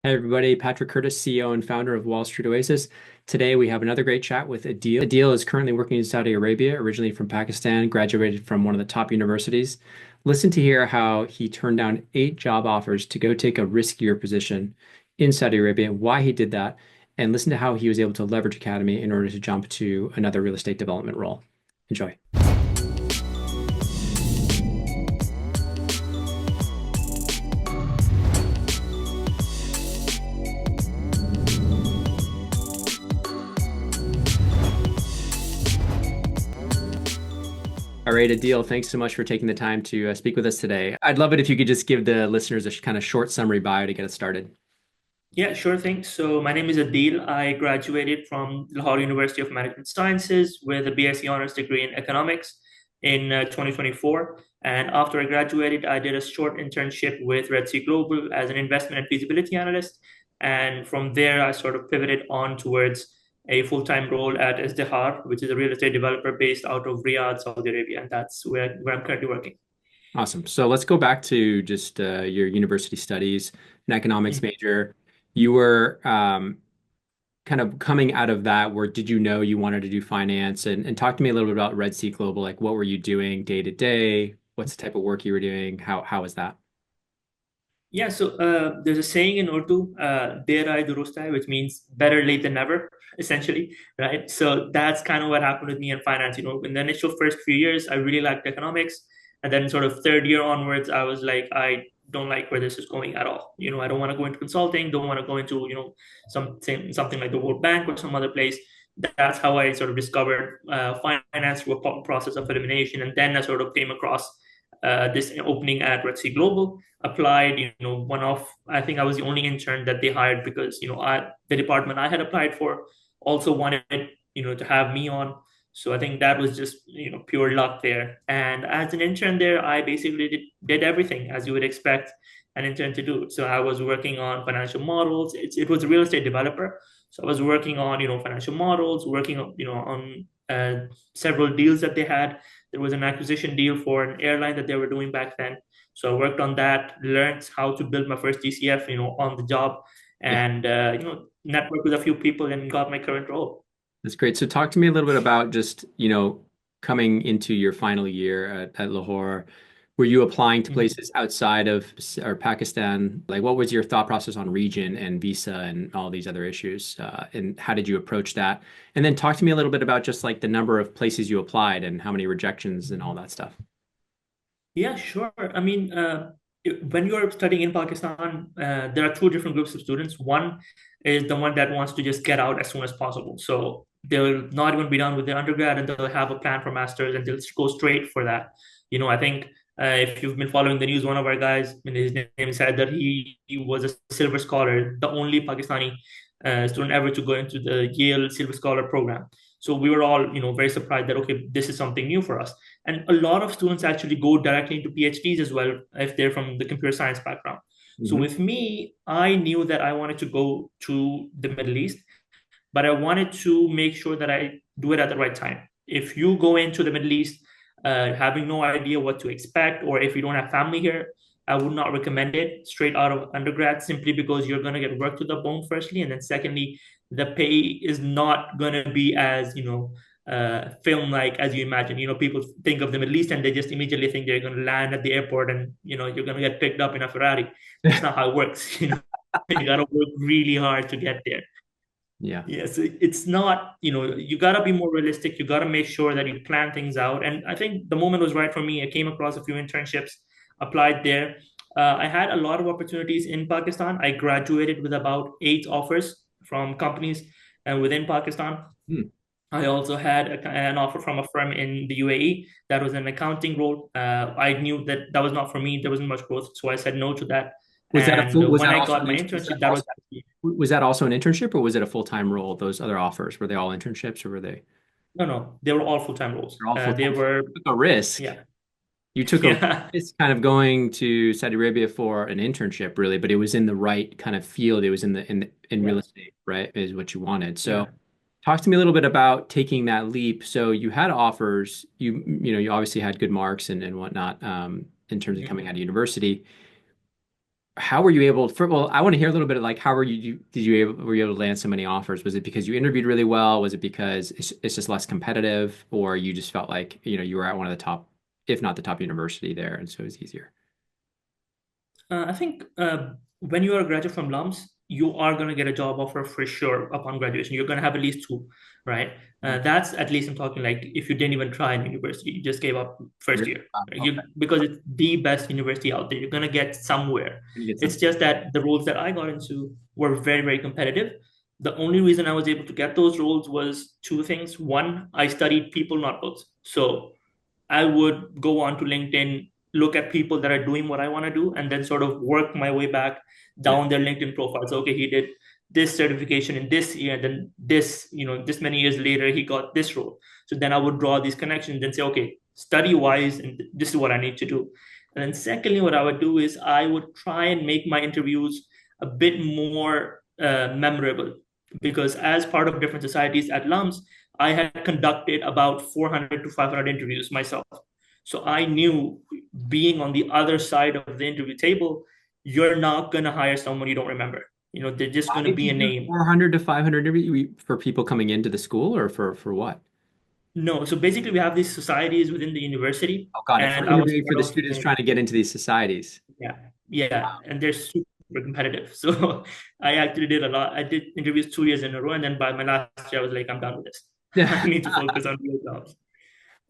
Hey everybody, Patrick Curtis, CEO and founder of Wall Street Oasis. Today we have another great chat with Adeel. Adeel is currently working in Saudi Arabia, originally from Pakistan, graduated from one of the top universities. Listen to hear how he turned down 8 job offers to go take a riskier position in Saudi Arabia, why he did that, and listen to how he was able to leverage Academy in order to jump to another real estate development role. Enjoy. All right, Adeel, thanks so much for taking the time to speak with us today. I'd love it if you could just give the listeners a kind of short summary bio to get us started. Yeah, sure thing. So my name is Adeel. I graduated from Lahore University of Management Sciences with a BSc honors degree in economics in 2024. And after I graduated, I did a short internship with Red Sea Global as an investment and feasibility analyst. And from there, I sort of pivoted on towards a full-time role at Izdihar, which is a real estate developer based out of Riyadh, Saudi Arabia. And that's where I'm currently working. Awesome. So let's go back to just your university studies, an economics major. You were kind of coming out of that, where did you know you wanted to do finance? And talk to me a little bit about Red Sea Global. Like, what were you doing day to day? What's the type of work you were doing? How was that? Yeah, so there's a saying in Urdu, "Der ay durust hai," which means better late than never, essentially, right? So that's kind of what happened with me in finance. In the initial first few years, I really liked economics, and then sort of third year onwards, I was like, I don't like where this is going at all. I don't want to go into consulting, don't want to go into something like the World Bank or some other place. That's how I sort of discovered finance through a process of elimination, and then I sort of came across this opening at Red Sea Global, applied. I think I was the only intern that they hired because the department I had applied for also wanted to have me on. So I think that was just pure luck there. And as an intern there, I basically did everything as you would expect an intern to do. So I was working on financial models. It was a real estate developer, so I was working on financial models, working on several deals that they had. There was an acquisition deal for an airline that they were doing back then. So I worked on that, learned how to build my first DCF, on the job, Yeah, and networked with a few people and got my current role. that's great. So talk to me a little bit about just, coming into your final year at Lahore. Were you applying to Mhm. places outside of or Pakistan? Like, what was your thought process on region and visa and all these other issues? And how did you approach that? And then talk to me a little bit about just like the number of places you applied and how many rejections and all that stuff. Yeah, sure. I mean, when you're studying in Pakistan, there are two different groups of students. One is the one that wants to just get out as soon as possible. So they'll not even be done with their undergrad and they'll have a plan for masters and they'll go straight for that. I think if you've been following the news, one of our guys, his name said that he was a silver scholar, the only Pakistani student ever to go into the Yale Silver Scholar program. So we were all, very surprised that okay, this is something new for us. And a lot of students actually go directly into PhDs as well if they're from the computer science background. So Hmm. with me, I knew that I wanted to go to the Middle East, but I wanted to make sure that I do it at the right time. If you go into the Middle East having no idea what to expect, or if you don't have family here, I would not recommend it straight out of undergrad simply because you're going to get worked to the bone, firstly. And then, secondly, the pay is not going to be as, film like as you imagine. People think of the Middle East and they just immediately think they're going to land at the airport and, you're going to get picked up in a Ferrari. That's not how it works. You got to work really hard to get there. Yeah. Yes, it's not, you got to be more realistic. You got to make sure that you plan things out. And I think the moment was right for me. I came across a few internships, applied there. I had a lot of opportunities in Pakistan. I graduated with about 8 offers from companies within Pakistan. Hmm. I also had an offer from a firm in the UAE that was an accounting role. I knew that that was not for me. There wasn't much growth, so I said no to that. Was that a And full, was when that I also got an, my was that internship, that was also actually was that also an internship or was it a full-time role, those other offers? Were they all internships or were they no, no, they were all full-time roles. they're all They full-time? So were, you took a risk. yeah, You took a yeah, risk kind of going to Saudi Arabia for an internship, really, but it was in the right kind of field. It was in yeah, real estate, right? Is what you wanted. So yeah. talk to me a little bit about taking that leap. So you had offers, you obviously had good marks and whatnot, in terms of Mhm. coming out of university. how were you able for well, I want to hear a little bit of like how were you able to land so many offers? Was it because you interviewed really well? Was it because it's just less competitive, or you just felt like, you were at one of the top, if not the top university there, and so it was easier? I think when you are a graduate from LUMS, you are going to get a job offer for sure upon graduation. You're going to have at least two, right? Mhm. That's at least I'm talking like if you didn't even try in university, you just gave up first Really? year. Wow, Right? okay. Because it's the best university out there. You're going to get somewhere. And you get It's something. just that the roles that I got into were very, very competitive. The only reason I was able to get those roles was two things. One, I studied people, not books. So I would go on to LinkedIn, look at people that are doing what I want to do, and then sort of work my way back Yeah. down their LinkedIn profile. So, okay, he did this certification in this year, and then this, this many years later, he got this role. So then I would draw these connections and say, okay, study wise, and this is what I need to do. And then secondly, what I would do is I would try and make my interviews a bit more memorable because as part of different societies at LUMS, I had conducted about 400 to 500 interviews myself. So I knew being on the other side of the interview table, you're not going to hire someone you don't remember. They're just Why going to did be you a do name. 400 to 500 for people coming into the school, or for what? No, so basically we have these societies within the university, Oh, got it. For and I was interviewing for part the of, students trying to get into these societies. yeah, yeah, and they're super competitive. So I actually did a lot. I did interviews 2 years in a row, and then by my last year, I was like, I'm done with this. I Yeah. need to focus on real jobs.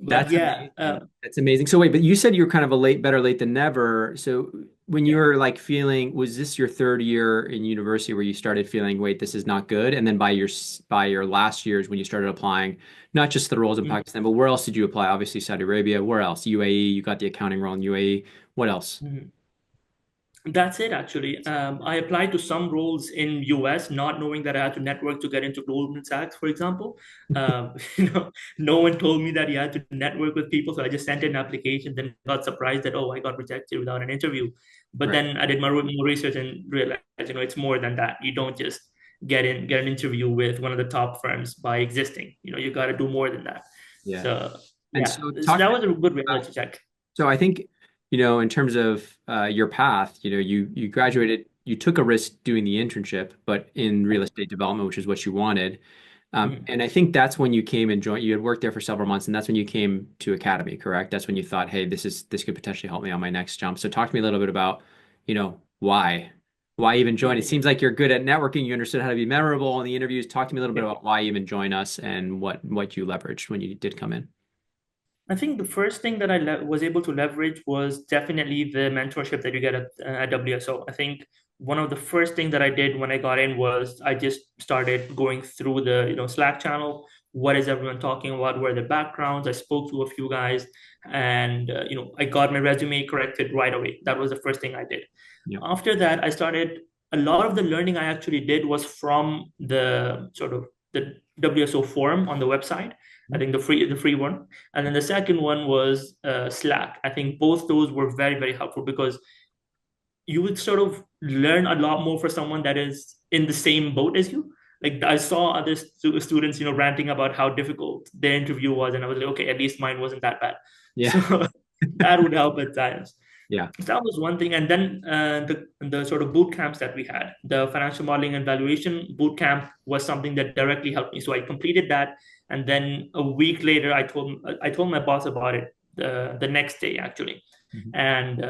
But That's yeah, amazing. That's amazing. So wait, but you said you were kind of a better late than never. So when you yeah. were like feeling, was this your third year in university where you started feeling, wait, this is not good? And then by your last years when you started applying, not just the roles in Mhm. Pakistan, but where else did you apply? Obviously Saudi Arabia. Where else? UAE. You got the accounting role in UAE. What else? Mhm. That's it, actually. I applied to some roles in US, not knowing that I had to network to get into Goldman Sachs, for example. No one told me that you had to network with people, so I just sent in an application, then got surprised that I got rejected without an interview. But Right. then I did more research and realized, it's more than that. You don't just get an interview with one of the top firms by existing. You got to do more than that. Yeah. So And yeah, so so talk that to me was a good about reality check. So I think, in terms of your path, you graduated, you took a risk doing the internship, but in real estate development, which is what you wanted. Mhm. And I think that's when you came and joined. You had worked there for several months, and that's when you came to Academy, correct? That's when you thought, hey, this could potentially help me on my next jump. So talk to me a little bit about, why even join? It seems like you're good at networking. You understood how to be memorable in the interviews. Talk to me a little bit about why even join us and what you leveraged when you did come in. I think the first thing that I was able to leverage was definitely the mentorship that you get at WSO. I think one of the first things that I did when I got in was I just started going through the Slack channel. What is everyone talking about? What are their backgrounds? I spoke to a few guys, and I got my resume corrected right away. That was the first thing I did. Yeah. After that, I started a lot of the learning I actually did was from the sort of the WSO forum on the website. I think the free one, and then the second one was Slack. I think both those were very, very helpful because you would sort of learn a lot more for someone that is in the same boat as you. Like I saw other students, ranting about how difficult their interview was, and I was like, okay, at least mine wasn't that bad. Yeah. So that would help at times. Yeah. So that was one thing, and then the sort of boot camps that we had, the financial modeling and valuation boot camp was something that directly helped me. So I completed that, and then a week later, I told my boss about it the next day actually, Mhm. and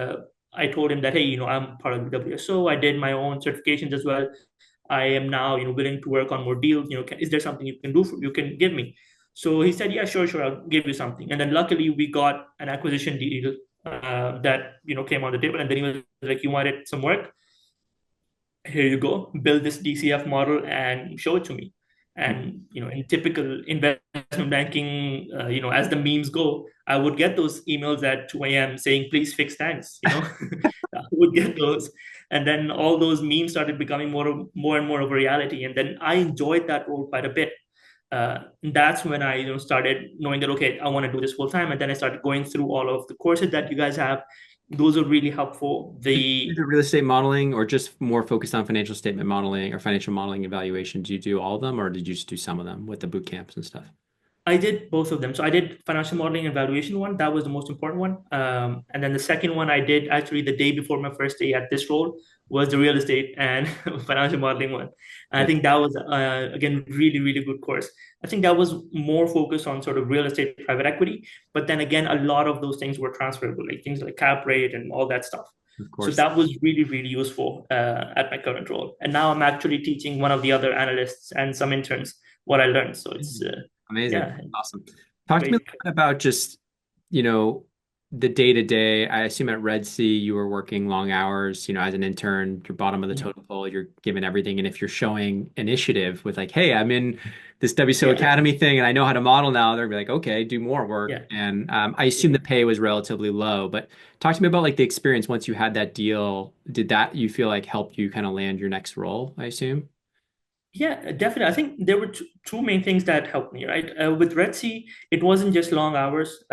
I told him that hey, I'm part of the WSO. I did my own certifications as well. I am now willing to work on more deals. Is there something you can give me? So he said, yeah, sure, sure, I'll give you something. And then luckily we got an acquisition deal that came on the table, and then he was like, "You wanted some work? Here you go. Build this DCF model and show it to me." And in typical investment banking, as the memes go, I would get those emails at 2 a.m. saying, "Please fix tanks." I would get those, and then all those memes started becoming more and more of a reality. And then I enjoyed that role quite a bit. That's when I started knowing that okay, I want to do this full time, and then I started going through all of the courses that you guys have. Those are really helpful. Did you do the real estate modeling or just more focused on financial statement modeling or financial modeling evaluation? Do you do all of them or did you just do some of them with the boot camps and stuff? I did both of them. So I did financial modeling and valuation one. That was the most important one. And then the second one I did actually the day before my first day at this role was the real estate and financial modeling one. And I Yeah, think that was again really really good course. I think that was more focused on sort of real estate, private equity, but then again, a lot of those things were transferable, like things like cap rate and all that stuff. of So course. that was really, really useful at my current role. And now I'm actually teaching one of the other analysts and some interns what I learned. So it's Amazing. yeah, Awesome. Talk to me a great. little bit about just, you know, the day to day. I assume at Red Sea you were working long hours, as an intern, you're bottom of the Mhm. totem pole, you're given everything. And if you're showing initiative with like, hey, I'm in this WSO Yeah, Academy thing and I know how to model now, they're gonna be like, okay, do more work. yeah. And I assume the pay was relatively low, but talk to me about like the experience once you had that deal. Did that you feel like helped you kind of land your next role, I assume? Yeah, definitely. I think there were two main things that helped me, right? With Red Sea, it wasn't just long hours.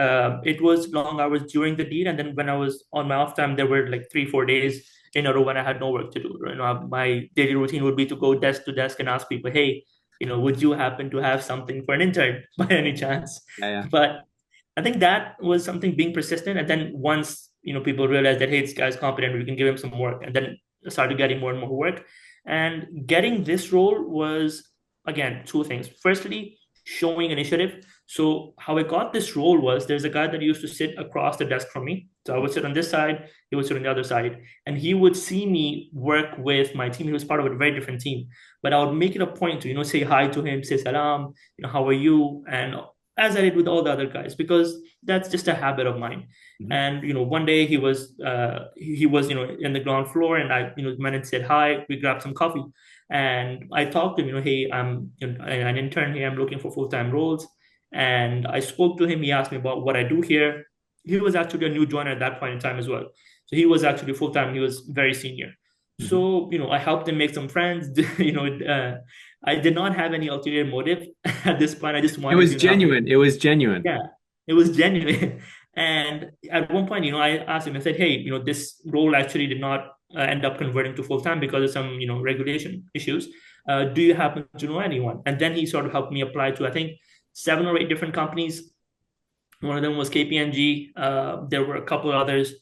It was long hours during the deal, and then when I was on my off time, there were like 3, 4 days in a row when I had no work to do. My daily routine would be to go desk to desk and ask people, "Hey, would you happen to have something for an intern by any chance?" Yeah, yeah. But I think that was something being persistent, and then once people realized that hey, this guy's competent, we can give him some work, and then started getting more and more work. And getting this role was, again, two things. Firstly, showing initiative. So how I got this role was there's a guy that used to sit across the desk from me. So I would sit on this side, he would sit on the other side, and he would see me work with my team. He was part of a very different team, but I would make it a point to say hi to him, say salam, how are you, and as I did with all the other guys, because that's just a habit of mine. Mhm. And one day he was in the ground floor, and I went and said hi. We grabbed some coffee, and I talked to him. Hey, I'm an intern here. I'm looking for full-time roles, and I spoke to him. He asked me about what I do here. He was actually a new joiner at that point in time as well, so he was actually full-time. He was very senior. Mhm. So I helped him make some friends. I did not have any ulterior motive at this point. I just It wanted was to help him. genuine. It was genuine. Yeah, it was genuine. And at one point, I asked him, I said, hey, this role actually did not end up converting to full time because of some, regulation issues. Do you happen to know anyone? And then he sort of helped me apply to, I think, 7 or 8 different companies. One of them was KPMG. There were a couple of others,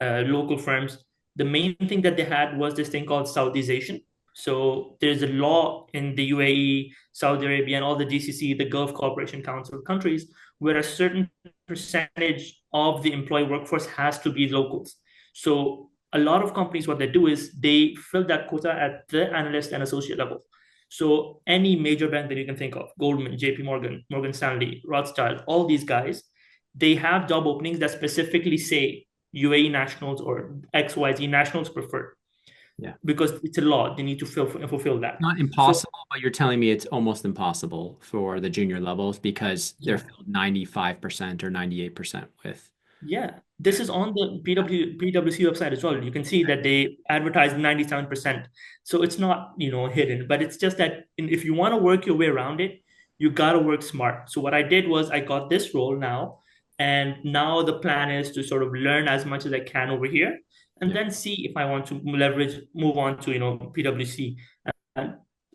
local firms. The main thing that they had was this thing called Saudization. So there's a law in the UAE, Saudi Arabia, and all the GCC, the Gulf Cooperation Council countries, where a certain percentage of the employee workforce has to be locals. So a lot of companies, what they do is they fill that quota at the analyst and associate level. So any major bank that you can think of, Goldman, JP Morgan, Morgan Stanley, Rothschild, all these guys, they have job openings that specifically say UAE nationals or XYZ nationals preferred Yeah. because it's a law. They need to fulfill that. Not So impossible, but you're telling me it's almost impossible for the junior levels because they're yeah, filled 95% or 98% with. yeah. This is on the PwC website as well. You can see that they advertise 97%. So it's not, hidden, but it's just that if you want to work your way around it, you got to work smart. So what I did was I got this role now, and now the plan is to sort of learn as much as I can over here, and Yeah. then see if I want to move on to, PwC. And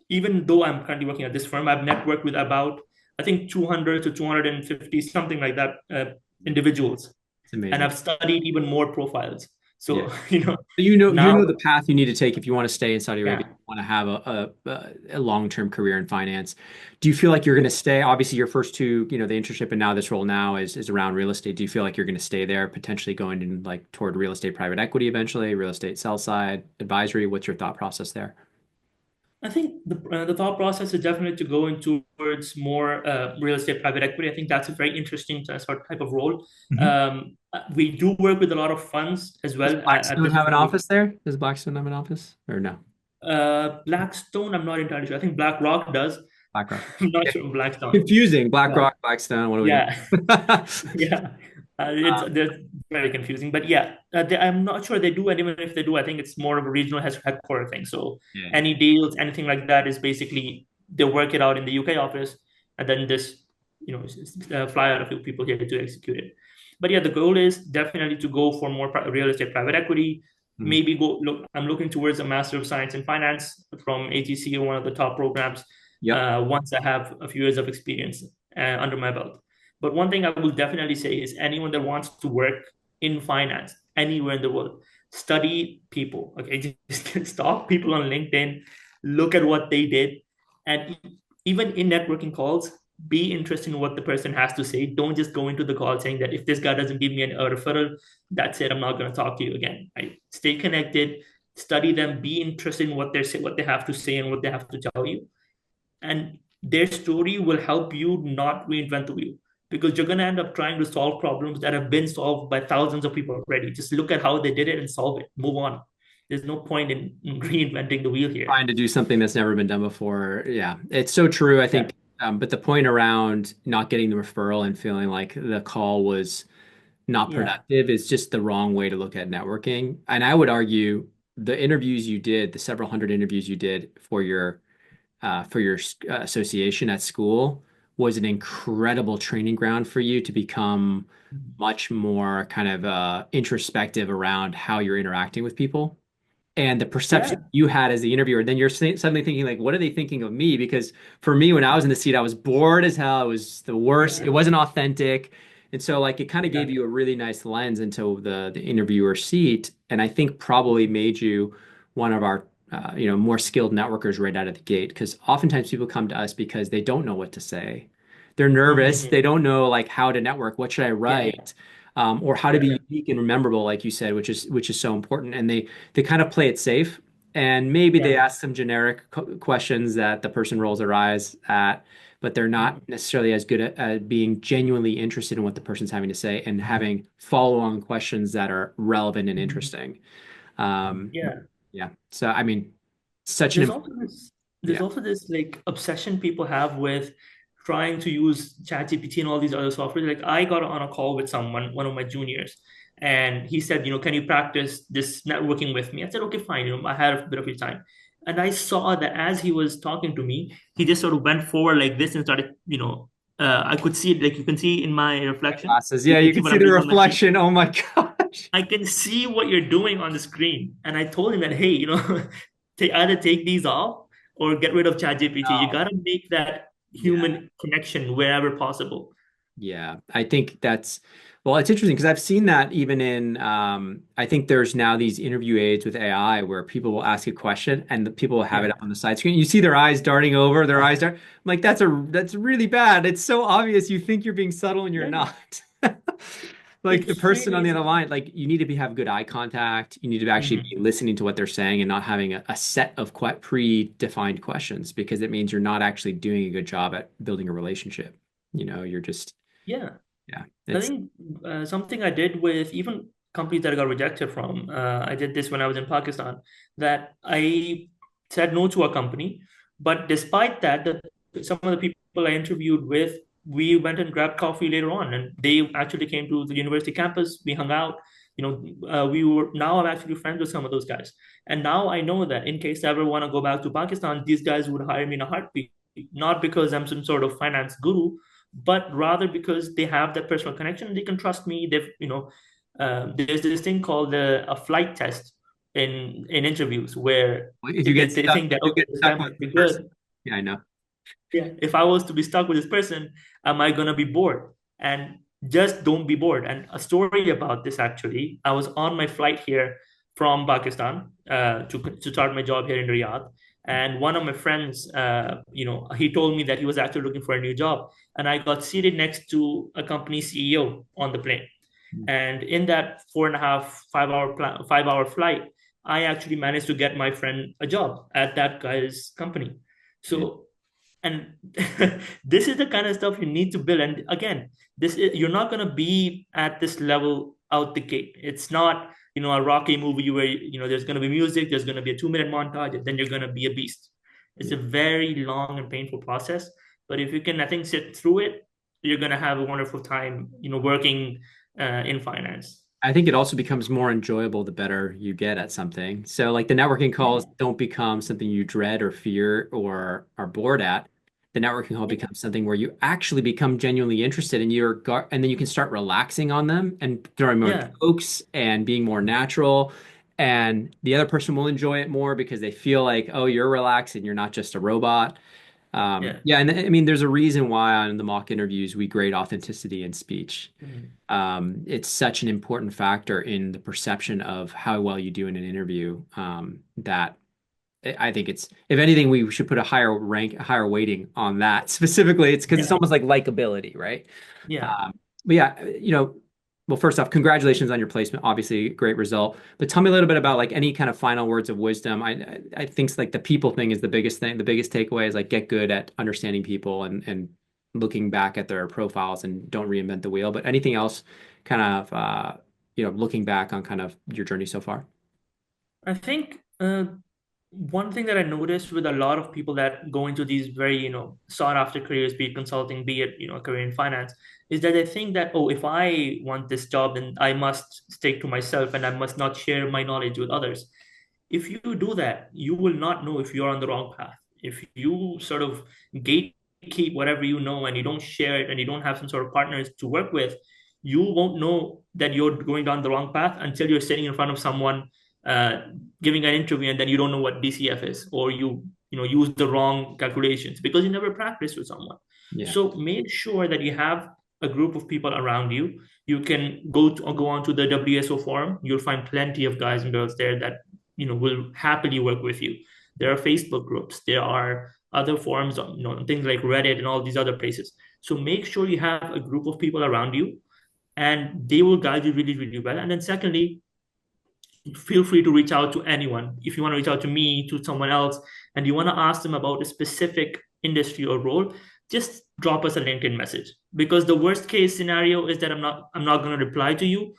even though I'm currently working at this firm, I've networked with about, I think, 200 to 250, something like that, individuals, It's and amazing. I've studied even more profiles. Yeah. So, So you know now, the path you need to take if you want to stay in Saudi Arabia, yeah, you want to have a long-term career in finance. Do you feel like you're going to stay? Obviously, your first two, the internship and now this role now is around real estate. Do you feel like you're going to stay there, potentially going in like toward real estate private equity eventually, real estate sell side advisory? What's your thought process there? I think the thought process is definitely to go in towards more real estate private equity. I think that's a very interesting sort of type of role. Mhm. We do work with a lot of funds as Does well at Blackstone the have an firm. office there? Does Blackstone have an office or no? Blackstone, I'm not entirely sure. I think BlackRock does. BlackRock. I'm not Yeah. sure on Blackstone. Confusing. Yeah, BlackRock, Blackstone. What are we doing? yeah. Yeah, it's Um, they're very confusing. But yeah, I'm not sure they do, and even if they do, I think it's more of a regional headquarter thing. So yeah. any deals, anything like that, is basically they work it out in the UK office, and then this, fly out a few people here to execute it. But yeah, the goal is definitely to go for more real estate private equity. Mhm. Maybe go look. I'm looking towards a Master of Science in Finance from ATC, or one of the top programs. Yep. Once I have a few years of experience under my belt. But one thing I will definitely say is anyone that wants to work in finance anywhere in the world, study people. Okay, just stalk people on LinkedIn, look at what they did, and even in networking calls, be interested in what the person has to say. Don't just go into the call saying that if this guy doesn't give me a referral, that's it. I'm not going to talk to you again. Right? Stay connected, study them, be interested in what they have to say and what they have to tell you, and their story will help you not reinvent the wheel, because you're going to end up trying to solve problems that have been solved by thousands of people already. Just look at how they did it and solve it. Move on. There's no point in reinventing the wheel here. Trying to do something that's never been done before. Yeah, it's so true. I Yeah. think, but the point around not getting the referral and feeling like the call was not Yeah. productive is just the wrong way to look at networking. And I would argue the interviews you did, the several hundred interviews you did for your association at school was an incredible training ground for you to become much more kind of introspective around how you're interacting with people and the perception Yeah. you had as the interviewer. Then you're suddenly thinking like, what are they thinking of me? Because for me, when I was in the seat, I was bored as hell. It was the worst. It Yeah. wasn't authentic. And so like it kind of gave Exactly. you a really nice lens into the interviewer seat. And I think probably made you one of our more skilled networkers right out of the gate. Because oftentimes people come to us because they don't know what to say. They're nervous. They Mm-hmm. don't know like how to network. What should I Yeah. write? Or how to Yeah. be unique and memorable, like you said, which is so important. And they kind of play it safe, and maybe they Yeah. ask some generic questions that the person rolls their eyes at, but they're not Mhm. necessarily as good at being genuinely interested in what the person's having to say and having follow-on questions that are relevant and Mhm. interesting. Um, Yeah. yeah. So I mean, such an There's important, also this there's yeah. also this like obsession people have with trying to use ChatGPT and all these other software. Like I got on a call with someone, one of my juniors, and he said, can you practice this networking with me? I said, okay, fine. I had a bit of your time. And I saw that as he was talking to me, he just sort of went forward like this and started, I could see it, like you can see in my reflection. Glasses. You Yeah, can you see can what see I'm the doing on my screen. reflection. Oh my gosh. I can see what you're doing on the screen. And I told him that, hey, either take these off or get rid of ChatGPT. You Oh, got to make that yeah. human connection wherever possible. Yeah, I think that's well, it's interesting because I've seen that even in I think there's now these interview aids with AI where people will ask a question and the people will have it Yeah. up on the side screen. You see their eyes darting over, their eyes dart. I'm like, that's really bad. It's so obvious you think you're being subtle and you're Yeah. not. Like the It's person really on the is. other line, like you need to have good eye contact. You need to actually be Mhm. listening to what they're saying and not having a set of quite predefined questions because it means you're not actually doing a good job at building a relationship. You're just Yeah. yeah, I it's think something I did with even companies that I got rejected from, I did this when I was in Pakistan, that I said no to a company. But despite that, some of the people I interviewed with, we went and grabbed coffee later on, and they actually came to the university campus. We hung out. We were now I'm actually friends with some of those guys, and now I know that in case I ever want to go back to Pakistan, these guys would hire me in a heartbeat, not because I'm some sort of finance guru, but rather because they have that personal connection. They can trust me. There's this thing called a flight test in interviews where if you they, get they stuck, think that, you okay, get this guy stuck with might be the person. good. Yeah, I know. Yeah, if I was to be stuck with this person, am I gonna be bored? And just don't be bored. And a story about this, actually, I was on my flight here from Pakistan to start my job here in Riyadh. And one of my friends, he told me that he was actually looking for a new job. And I got seated next to a company CEO on the plane. And in that 4.5, 5 hour flight, I actually managed to get my friend a job at that guy's company. Yeah. So, and this is the kind of stuff you need to build. And again, you're not going to be at this level out the gate. It's not, a Rocky movie where, there's going to be music, there's going to be a 2 minute montage, and then you're going to be a beast. It's a Yeah. very long and painful process. But if you can, I think, sit through it, you're going to have a wonderful time, working in finance. I think it also becomes more enjoyable the better you get at something. So, like the networking calls Yeah. don't become something you dread or fear or are bored at. The networking call Yeah. becomes something where you actually become genuinely interested and and then you can start relaxing on them and throwing more Yeah. jokes and being more natural. And the other person will enjoy it more because they feel like, oh, you're relaxed and you're not just a robot. Yeah. Yeah, and I mean, there's a reason why on the mock interviews we grade authenticity and speech. Mhm. It's such an important factor in the perception of how well you do in an interview, that I think it's, if anything, we should put a higher rank, a higher weighting on that specifically. It's because it's Yeah. almost like likability, right? Yeah. But yeah, well, first off, congratulations on your placement. Obviously, great result. But tell me a little bit about like any kind of final words of wisdom. I think like the people thing is the biggest thing. The biggest takeaway is like get good at understanding people and looking back at their profiles and don't reinvent the wheel. But anything else, kind of looking back on kind of your journey so far? I think one thing that I noticed with a lot of people that go into these very, sought after careers, be it consulting, be it, a career in finance, is that they think that, oh, if I want this job, then I must stick to myself and I must not share my knowledge with others. If you do that, you will not know if you're on the wrong path. If you sort of gatekeep whatever you know and you don't share it and you don't have some sort of partners to work with, you won't know that you're going down the wrong path until you're sitting in front of someone uh, giving an interview and then you don't know what DCF is, or you use the wrong calculations because you never practiced with someone. Yeah. So make sure that you have a group of people around you. You can go on to the WSO forum. You'll find plenty of guys and girls there that will happily work with you. There are Facebook groups. There are other forums on things like Reddit and all these other places. So make sure you have a group of people around you, and they will guide you really, really well. And then secondly, feel free to reach out to anyone. If you want to reach out to me, to someone else, and you want to ask them about a specific industry or role, just drop us a LinkedIn message. Because the worst case scenario is that I'm not going to reply to you.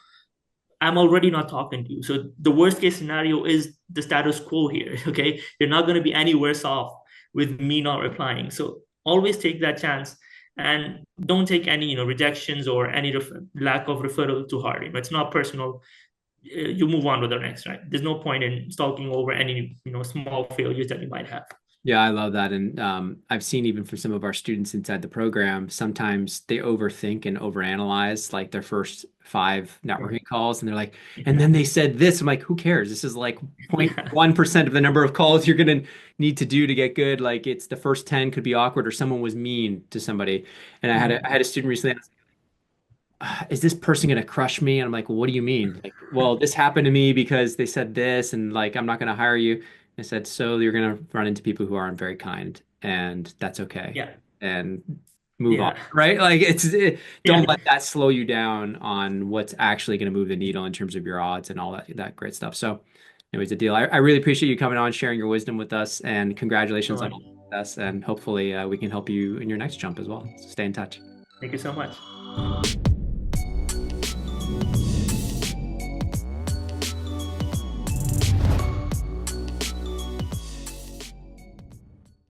I'm already not talking to you. So the worst case scenario is the status quo here. Okay. You're not going to be any worse off with me not replying. So always take that chance and don't take any, rejections or any lack of referral to heart. It's not personal. You move on to the next, right? There's no point in stalking over any, small failures that you might have. Yeah, I love that. And I've seen even for some of our students inside the program, sometimes they overthink and overanalyze like their first five networking calls. And they're like, and then they said this. I'm like, who cares? This is like Yeah. 0.1% of the number of calls you're going to need to do to get good. Like it's the first 10 could be awkward or someone was mean to somebody. And I had a student recently, is this person going to crush me? And I'm like, well, what do you mean? Like, well, this happened to me because they said this, and like, I'm not going to hire you. I said, so you're going to run into people who aren't very kind, and that's okay. Yeah. And move on, Yeah. right? Like, don't Yeah. let that slow you down on what's actually going to move the needle in terms of your odds and all that great stuff. So, anyways, Adeel, I really appreciate you coming on, sharing your wisdom with us, and congratulations No on all worries. the success. And hopefully, we can help you in your next jump as well. So stay in touch. Thank you so much.